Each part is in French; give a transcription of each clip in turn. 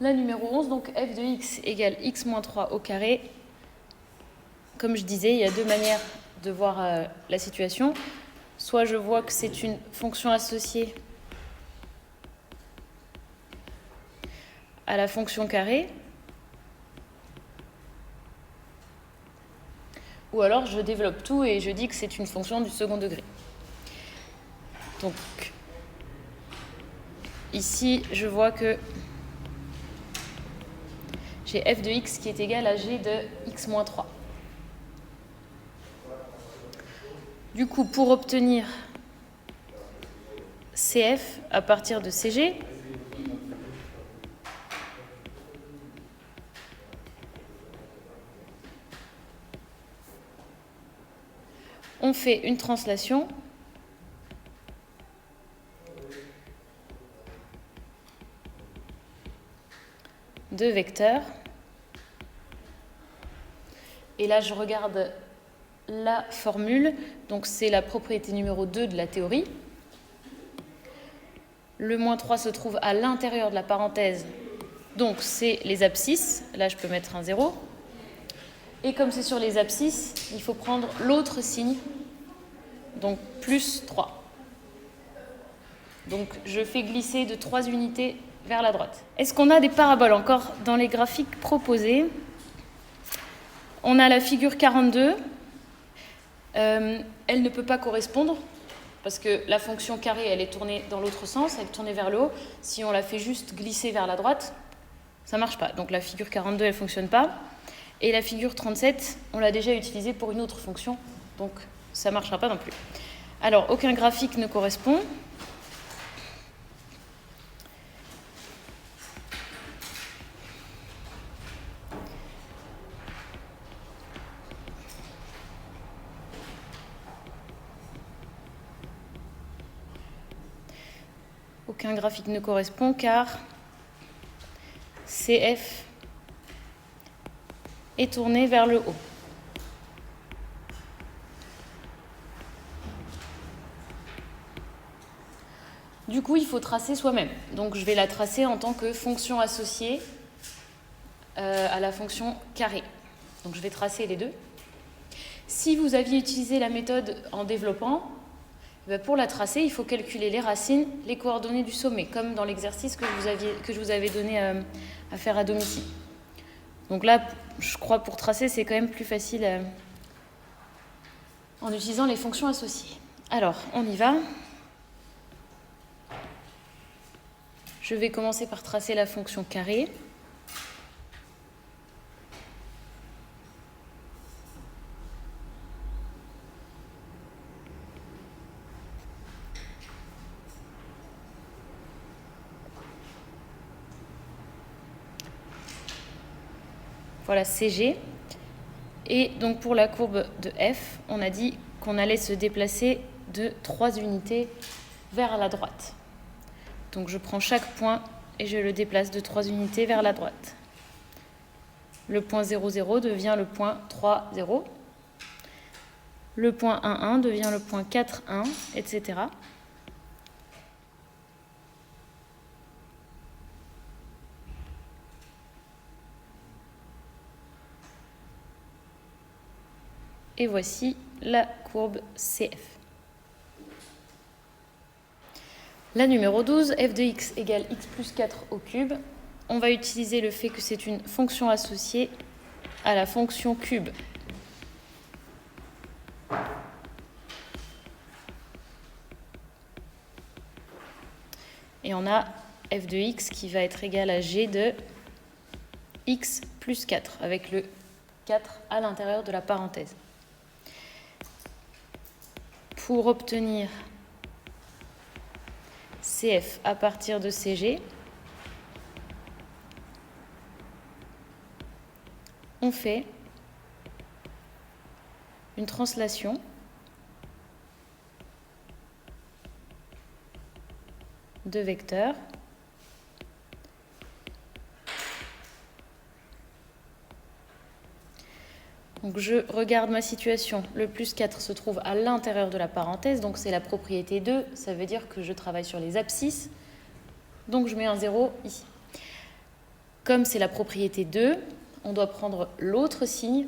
La numéro 11, donc f de x égale x moins 3 au carré. Comme je disais, il y a deux manières de voir la situation. Soit je vois que c'est une fonction associée à la fonction carrée, ou alors je développe tout et je dis que c'est une fonction du second degré. Donc, ici, je vois que j'ai f de x qui est égal à g de x moins 3. Du coup, pour obtenir CF à partir de CG, on fait une translation de vecteurs. Et là, je regarde la formule. Donc, c'est la propriété numéro 2 de la théorie. Le moins 3 se trouve à l'intérieur de la parenthèse. Donc, c'est les abscisses. Là, je peux mettre un 0. Et comme c'est sur les abscisses, il faut prendre l'autre signe. Donc, plus 3. Donc, je fais glisser de 3 unités vers la droite. Est-ce qu'on a des paraboles encore dans les graphiques proposés? On a la figure 42. Elle ne peut pas correspondre parce que la fonction carrée, elle est tournée dans l'autre sens, elle est tournée vers le haut. Si on la fait juste glisser vers la droite, ça ne marche pas. Donc la figure 42, elle ne fonctionne pas. Et la figure 37, on l'a déjà utilisée pour une autre fonction, donc ça ne marchera pas non plus. Alors, aucun graphique ne correspond. Aucun graphique ne correspond car CF est tourné vers le haut. Du coup, il faut tracer soi-même. Donc, je vais la tracer en tant que fonction associée à la fonction carrée. Donc, je vais tracer les deux. Si vous aviez utilisé la méthode en développant, pour la tracer, il faut calculer les racines, les coordonnées du sommet, comme dans l'exercice que je vous avais donné à faire à domicile. Donc là, je crois pour tracer, c'est quand même plus facile en utilisant les fonctions associées. Alors, on y va. Je vais commencer par tracer la fonction carrée. Voilà CG. Et donc pour la courbe de F, on a dit qu'on allait se déplacer de 3 unités vers la droite. Donc je prends chaque point et je le déplace de 3 unités vers la droite. Le point 0, 0 devient le point 3, 0. Le point 1, 1 devient le point 4, 1, etc. Et voici la courbe CF. La numéro 12, f de x égale x plus 4 au cube. On va utiliser le fait que c'est une fonction associée à la fonction cube. Et on a f de x qui va être égal à g de x plus 4, avec le 4 à l'intérieur de la parenthèse. Pour obtenir CF à partir de CG, on fait une translation de vecteurs Donc je regarde ma situation, le plus 4 se trouve à l'intérieur de la parenthèse, donc c'est la propriété 2, ça veut dire que je travaille sur les abscisses, donc je mets un 0 ici. Comme c'est la propriété 2, on doit prendre l'autre signe.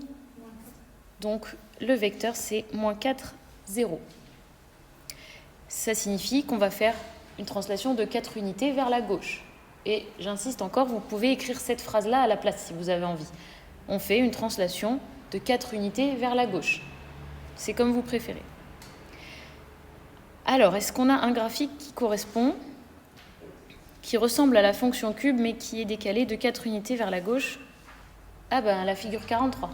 Donc, le vecteur, c'est moins 4, 0. Ça signifie qu'on va faire une translation de 4 unités vers la gauche. Et j'insiste encore, vous pouvez écrire cette phrase-là à la place si vous avez envie. On fait une translation de 4 unités vers la gauche. C'est comme vous préférez. Alors, est-ce qu'on a un graphique qui correspond, qui ressemble à la fonction cube, mais qui est décalé de 4 unités vers la gauche? Ah ben, la figure 43.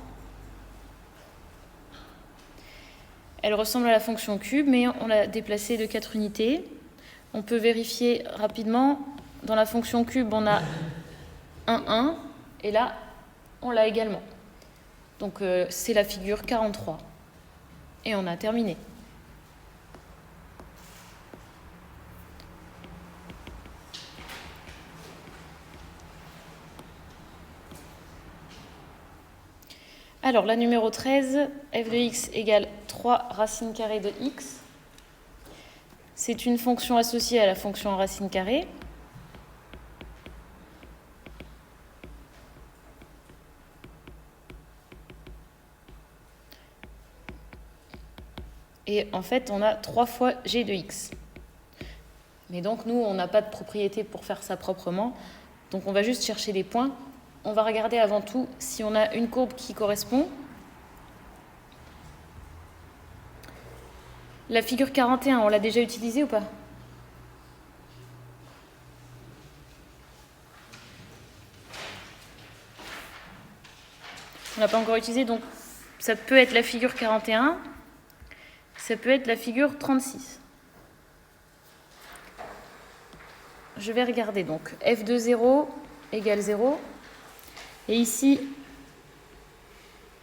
Elle ressemble à la fonction cube, mais on l'a déplacée de 4 unités. On peut vérifier rapidement. Dans la fonction cube, on a 1, 1, et là, on l'a également. Donc, c'est la figure 43. Et on a terminé. Alors, la numéro 13, f de x égale 3 racine carrée de x. C'est une fonction associée à la fonction racine carrée. Et en fait, on a 3 fois g de x. Mais donc, nous, on n'a pas de propriété pour faire ça proprement. Donc, on va juste chercher des points. On va regarder avant tout si on a une courbe qui correspond. La figure 41, on l'a déjà utilisée ou pas? On n'a pas encore utilisé, donc ça peut être la figure 41, ça peut être la figure 36. Je vais regarder donc. f de 0 égale 0. Et ici,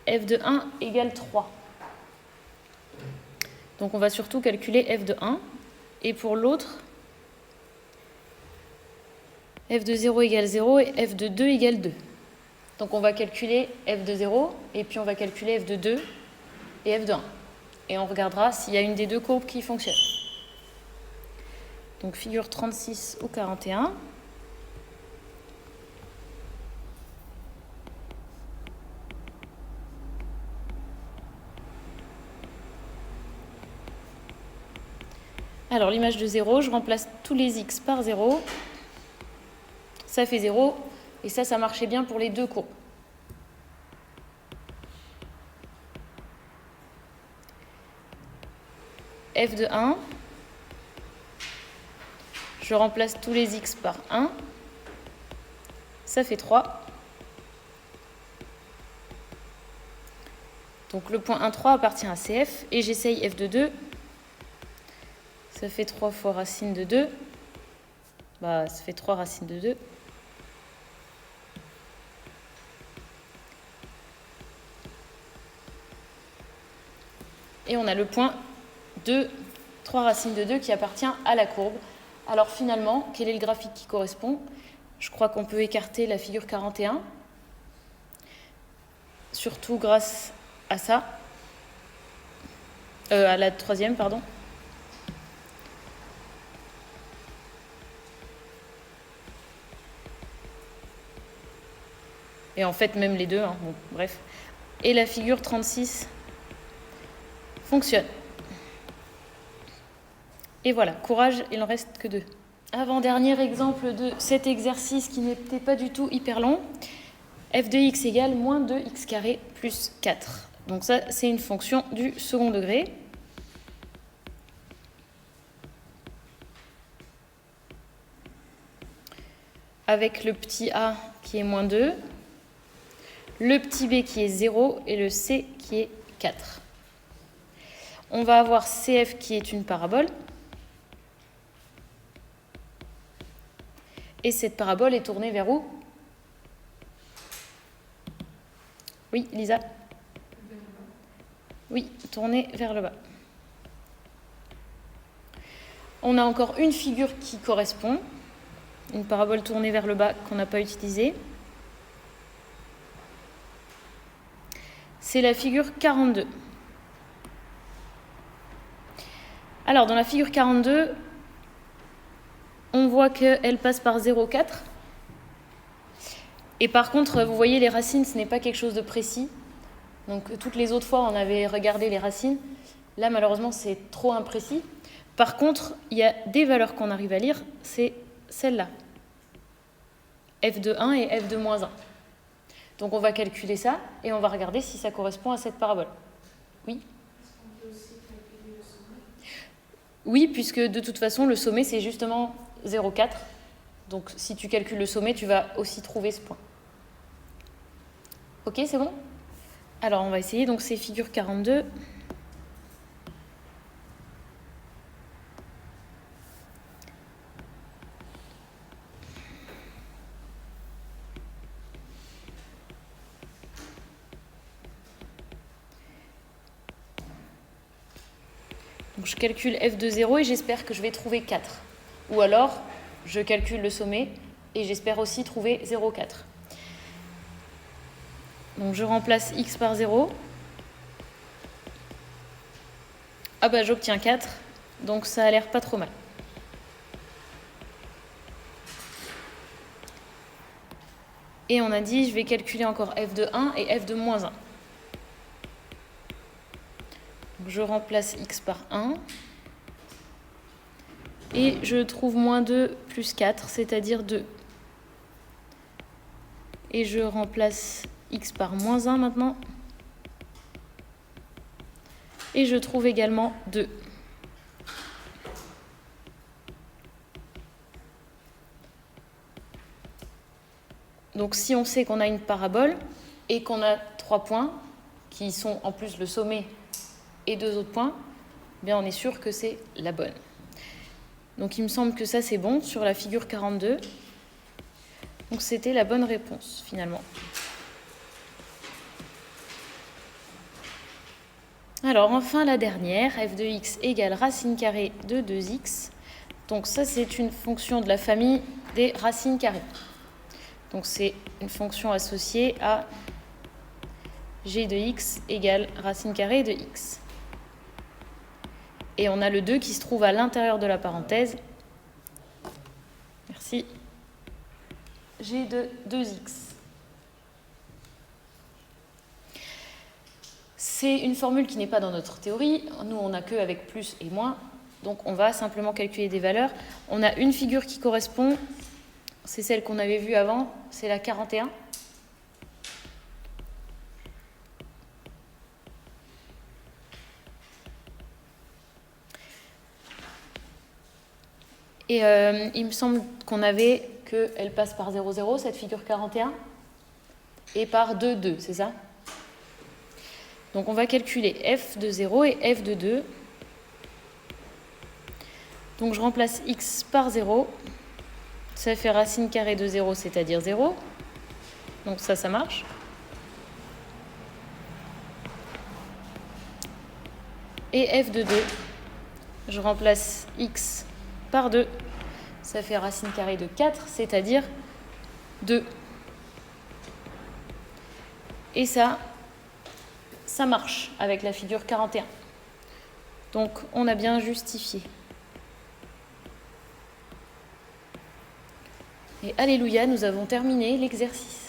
f de 1 égale 3. Donc on va surtout calculer f de 1. Et pour l'autre, f de 0 égale 0 et f de 2 égale 2. Donc on va calculer f de 0 et puis on va calculer f de 2 et f de 1. Et on regardera s'il y a une des deux courbes qui fonctionne. Donc figure 36 ou 41. Alors l'image de 0, je remplace tous les x par 0. Ça fait 0. Et ça marchait bien pour les deux courbes. f de 1, je remplace tous les x par 1. Ça fait 3. Donc le point 1, 3 appartient à CF. Et j'essaye f de 2. Ça fait 3 fois racine de 2. Ça fait 3 racines de 2. Et on a le point 2, 3 racines de 2 qui appartient à la courbe. Alors finalement, quel est le graphique qui correspond? Je crois qu'on peut écarter la figure 41, surtout grâce à ça, à la troisième, pardon. Et en fait, même les deux, hein. Bon, bref. Et la figure 36 fonctionne. Et voilà, courage, il n'en reste que 2. Avant-dernier exemple de cet exercice qui n'était pas du tout hyper long. f de x égale moins 2x carré plus 4. Donc ça, c'est une fonction du second degré. Avec le petit a qui est moins 2, le petit b qui est 0 et le c qui est 4. On va avoir CF qui est une parabole. Et cette parabole est tournée vers où? Oui, Lisa? Oui, tournée vers le bas. On a encore une figure qui correspond. Une parabole tournée vers le bas qu'on n'a pas utilisée. C'est la figure 42. Alors, dans la figure 42, on voit qu'elle passe par 0,4. Et par contre, vous voyez, les racines, ce n'est pas quelque chose de précis. Donc toutes les autres fois, on avait regardé les racines. Là, malheureusement, c'est trop imprécis. Par contre, il y a des valeurs qu'on arrive à lire, c'est celle-là. f de 1 et f de moins 1. Donc on va calculer ça et on va regarder si ça correspond à cette parabole. Oui ? Est-ce qu'on peut aussi calculer le sommet ? Oui, puisque de toute façon, le sommet, c'est justement 0,4. Donc si tu calcules le sommet, tu vas aussi trouver ce point. Ok, c'est bon ? Alors on va essayer, donc c'est figure 42. Donc je calcule f de 0 et j'espère que je vais trouver 4. Ou alors, je calcule le sommet et j'espère aussi trouver 0,4. Donc je remplace x par 0. Ah bah j'obtiens 4, donc ça a l'air pas trop mal. Et on a dit, je vais calculer encore f de 1 et f de moins 1. Donc je remplace x par 1. Et je trouve moins 2 plus 4, c'est-à-dire 2. Et je remplace x par moins 1 maintenant. Et je trouve également 2. Donc si on sait qu'on a une parabole et qu'on a 3 points, qui sont en plus le sommet et 2 autres points, bien on est sûr que c'est la bonne. Donc il me semble que ça c'est bon sur la figure 42. Donc c'était la bonne réponse finalement. Alors enfin la dernière, f de x égale racine carrée de 2x. Donc ça c'est une fonction de la famille des racines carrées. Donc c'est une fonction associée à g de x égale racine carrée de x. Et on a le 2 qui se trouve à l'intérieur de la parenthèse. Merci. G de 2x. C'est une formule qui n'est pas dans notre théorie. Nous, on n'a que avec plus et moins. Donc, on va simplement calculer des valeurs. On a une figure qui correspond. C'est celle qu'on avait vue avant. C'est la 41. Et il me semble qu'on avait qu'elle passe par 0, 0, cette figure 41, et par 2, 2, c'est ça ? Donc on va calculer f de 0 et f de 2. Donc je remplace x par 0. Ça fait racine carrée de 0, c'est-à-dire 0. Donc ça marche. Et f de 2, je remplace x par 2. Ça fait racine carrée de 4, c'est-à-dire 2. Et ça marche avec la figure 41. Donc, on a bien justifié. Et alléluia, nous avons terminé l'exercice.